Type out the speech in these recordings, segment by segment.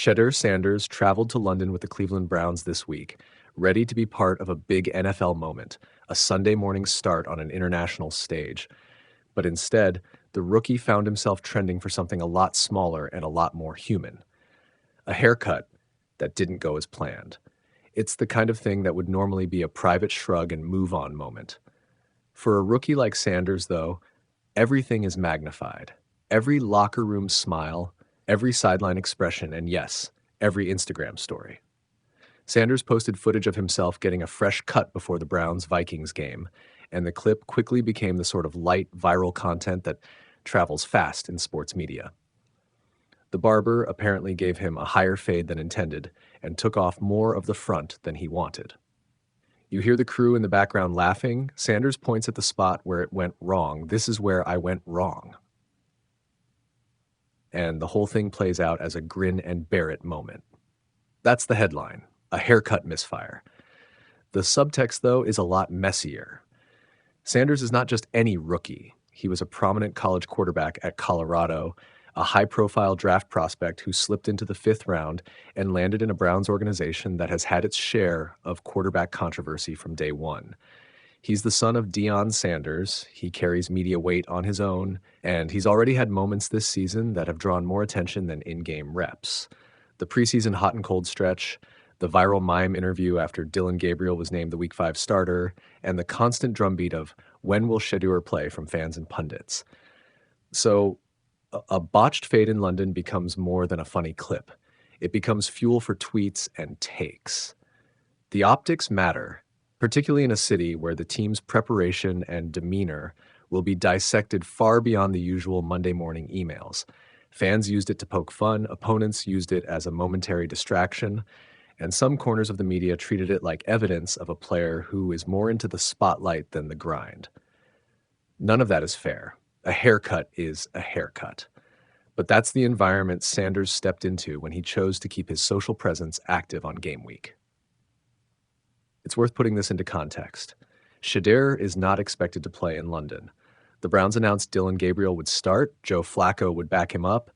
Shedeur Sanders traveled to London with the Cleveland Browns this week, ready to be part of a big NFL moment, a Sunday morning start on an international stage. But instead, the rookie found himself trending for something a lot smaller and a lot more human. A haircut that didn't go as planned. It's the kind of thing that would normally be a private shrug and move on moment. For a rookie like Sanders, though, everything is magnified. Every locker room smile, every sideline expression, and yes, every Instagram story. Sanders posted footage of himself getting a fresh cut before the Browns-Vikings game, and the clip quickly became the sort of light, viral content that travels fast in sports media. The barber apparently gave him a higher fade than intended and took off more of the front than he wanted. You hear the crew in the background laughing. Sanders points at the spot where it went wrong. "This is where I went wrong." And the whole thing plays out as a grin and bear it moment. That's the headline, a haircut misfire. The subtext, though, is a lot messier. Sanders is not just any rookie. He was a prominent college quarterback at Colorado, a high-profile draft prospect who slipped into the 5th round and landed in a Browns organization that has had its share of quarterback controversy from day one. He's the son of Deion Sanders. He carries media weight on his own, and he's already had moments this season that have drawn more attention than in-game reps. The preseason hot and cold stretch, the viral mime interview after Dillon Gabriel was named the Week 5 starter, and the constant drumbeat of "when will Shedeur play" from fans and pundits. So a botched fade in London becomes more than a funny clip. It becomes fuel for tweets and takes. The optics matter, particularly in a city where the team's preparation and demeanor will be dissected far beyond the usual Monday morning emails. Fans used it to poke fun, opponents used it as a momentary distraction, and some corners of the media treated it like evidence of a player who is more into the spotlight than the grind. None of that is fair. A haircut is a haircut. But that's the environment Sanders stepped into when he chose to keep his social presence active on game week. It's worth putting this into context. Shedeur is not expected to play in London. The Browns announced Dillon Gabriel would start, Joe Flacco would back him up,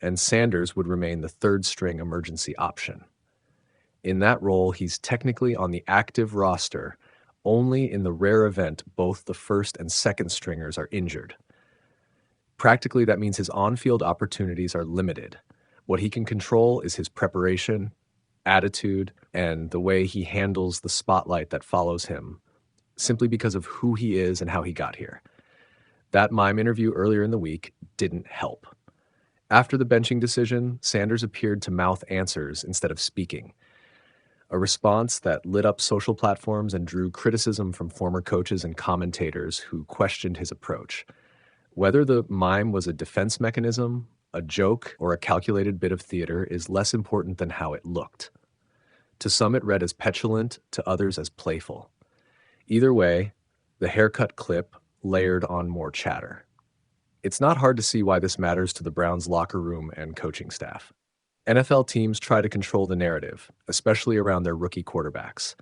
and Sanders would remain the third-string emergency option. In that role, he's technically on the active roster only in the rare event both the first and second stringers are injured. Practically, that means his on-field opportunities are limited. What he can control is his preparation, attitude, and the way he handles the spotlight that follows him, simply because of who he is and how he got here. That mime interview earlier in the week didn't help. After the benching decision, Sanders appeared to mouth answers instead of speaking, a response that lit up social platforms and drew criticism from former coaches and commentators who questioned his approach. Whether the mime was a defense mechanism, a joke, or a calculated bit of theater is less important than how it looked. To some it read as petulant, to others as playful. Either way, the haircut clip layered on more chatter. It's not hard to see why this matters to the Browns' locker room and coaching staff. NFL teams try to control the narrative, especially around their rookie quarterbacks.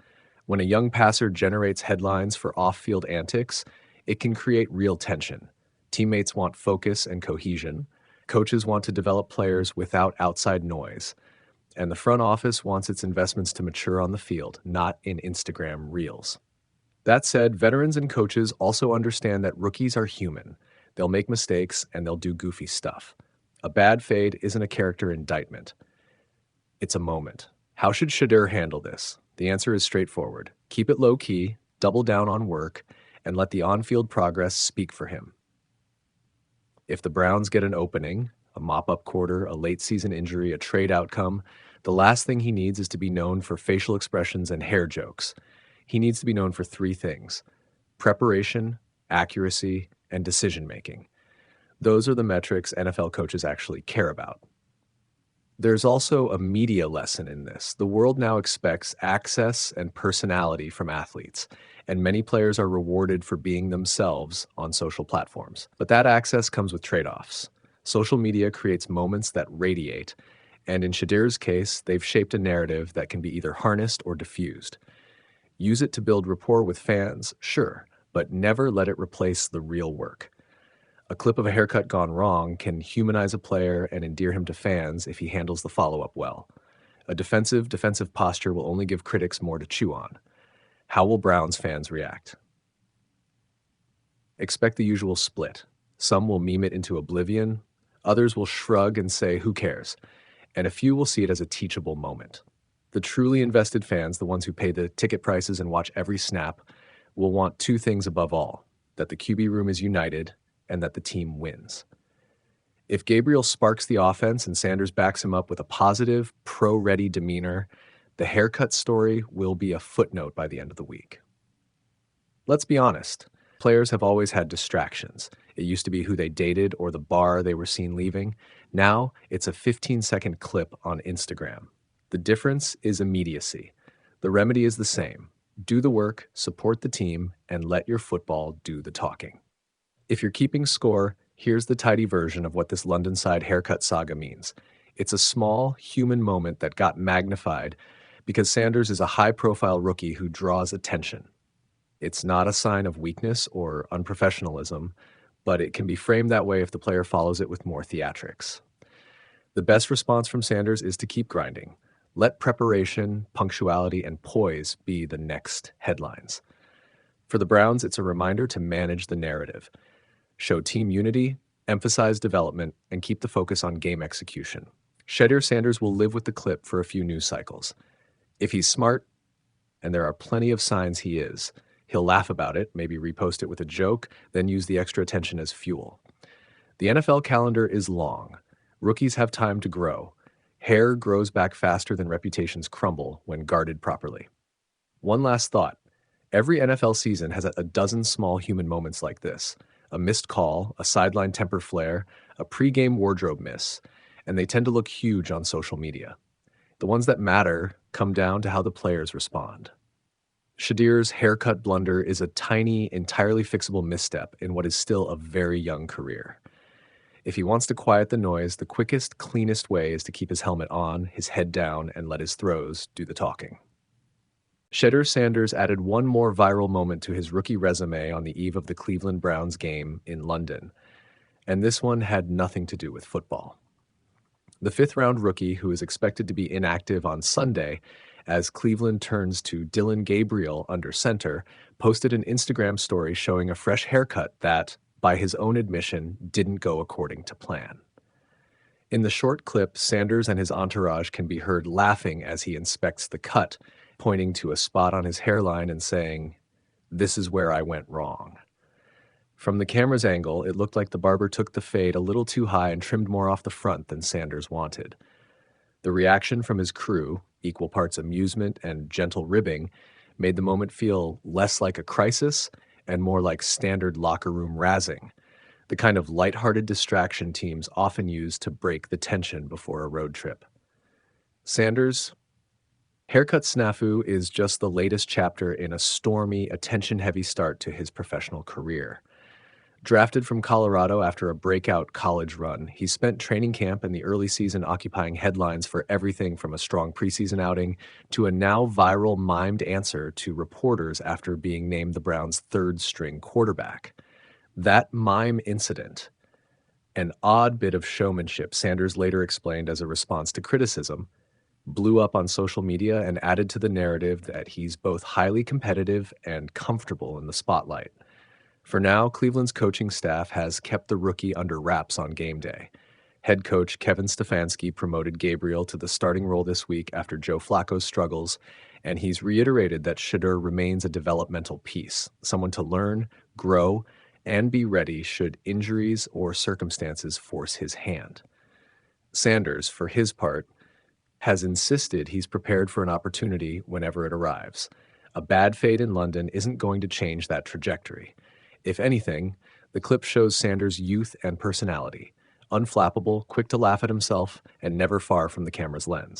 When a young passer generates headlines for off-field antics, it can create real tension. Teammates want focus and cohesion. Coaches want to develop players without outside noise. And the front office wants its investments to mature on the field, not in Instagram reels. That said, veterans and coaches also understand that rookies are human. They'll make mistakes and they'll do goofy stuff. A bad fade isn't a character indictment. It's a moment. How should Shedeur handle this? The answer is straightforward. Keep it low-key, double down on work, and let the on-field progress speak for him. If the Browns get an opening, a mop-up quarter, a late-season injury, a trade outcome, the last thing he needs is to be known for facial expressions and hair jokes. He needs to be known for 3 things: preparation, accuracy, and decision-making. Those are the metrics NFL coaches actually care about. There's also a media lesson in this. The world now expects access and personality from athletes, and many players are rewarded for being themselves on social platforms. But that access comes with trade-offs. Social media creates moments that radiate, and in Shedeur's case, they've shaped a narrative that can be either harnessed or diffused. Use it to build rapport with fans, sure, but never let it replace the real work. A clip of a haircut gone wrong can humanize a player and endear him to fans if he handles the follow-up well. A defensive posture will only give critics more to chew on. How will Browns fans react? Expect the usual split. Some will meme it into oblivion, others will shrug and say, "Who cares?" And a few will see it as a teachable moment. The truly invested fans, the ones who pay the ticket prices and watch every snap, will want two things above all: that the QB room is united and that the team wins. If Gabriel sparks the offense and Sanders backs him up with a positive, pro-ready demeanor, the haircut story will be a footnote by the end of the week. Let's be honest. Players have always had distractions. It used to be who they dated or the bar they were seen leaving. Now, it's a 15-second clip on Instagram. The difference is immediacy. The remedy is the same. Do the work, support the team, and let your football do the talking. If you're keeping score, here's the tidy version of what this London side haircut saga means. It's a small, human moment that got magnified because Sanders is a high-profile rookie who draws attention. It's not a sign of weakness or unprofessionalism, but it can be framed that way if the player follows it with more theatrics. The best response from Sanders is to keep grinding. Let preparation, punctuality, and poise be the next headlines. For the Browns, it's a reminder to manage the narrative. Show team unity, emphasize development, and keep the focus on game execution. Shedeur Sanders will live with the clip for a few news cycles. If he's smart, and there are plenty of signs he is, he'll laugh about it, maybe repost it with a joke, then use the extra attention as fuel. The NFL calendar is long. Rookies have time to grow. Hair grows back faster than reputations crumble when guarded properly. One last thought. Every NFL season has a dozen small human moments like this. A missed call, a sideline temper flare, a pregame wardrobe miss, and they tend to look huge on social media. The ones that matter come down to how the players respond. Shedeur's haircut blunder is a tiny, entirely fixable misstep in what is still a very young career. If he wants to quiet the noise, the quickest, cleanest way is to keep his helmet on, his head down, and let his throws do the talking. Shedeur Sanders added one more viral moment to his rookie resume on the eve of the Cleveland Browns game in London, and this one had nothing to do with football. The fifth-round rookie, who is expected to be inactive on Sunday as Cleveland turns to Dillon Gabriel under center, posted an Instagram story showing a fresh haircut that, by his own admission, didn't go according to plan. In the short clip, Sanders and his entourage can be heard laughing as he inspects the cut, pointing to a spot on his hairline and saying, "This is where I went wrong." From the camera's angle, it looked like the barber took the fade a little too high and trimmed more off the front than Sanders wanted. The reaction from his crew, equal parts amusement and gentle ribbing, made the moment feel less like a crisis and more like standard locker room razzing, the kind of lighthearted distraction teams often use to break the tension before a road trip. Sanders' haircut snafu is just the latest chapter in a stormy, attention-heavy start to his professional career. Drafted from Colorado after a breakout college run, he spent training camp and the early season occupying headlines for everything from a strong preseason outing to a now viral mimed answer to reporters after being named the Browns' third-string quarterback. That mime incident, an odd bit of showmanship Sanders later explained as a response to criticism, blew up on social media and added to the narrative that he's both highly competitive and comfortable in the spotlight. For now, Cleveland's coaching staff has kept the rookie under wraps on game day. Head coach Kevin Stefanski promoted Gabriel to the starting role this week after Joe Flacco's struggles, and he's reiterated that Shedeur remains a developmental piece, someone to learn, grow, and be ready should injuries or circumstances force his hand. Sanders, for his part, has insisted he's prepared for an opportunity whenever it arrives. A bad fade in London isn't going to change that trajectory. If anything, the clip shows Sanders' youth and personality, unflappable, quick to laugh at himself, and never far from the camera's lens.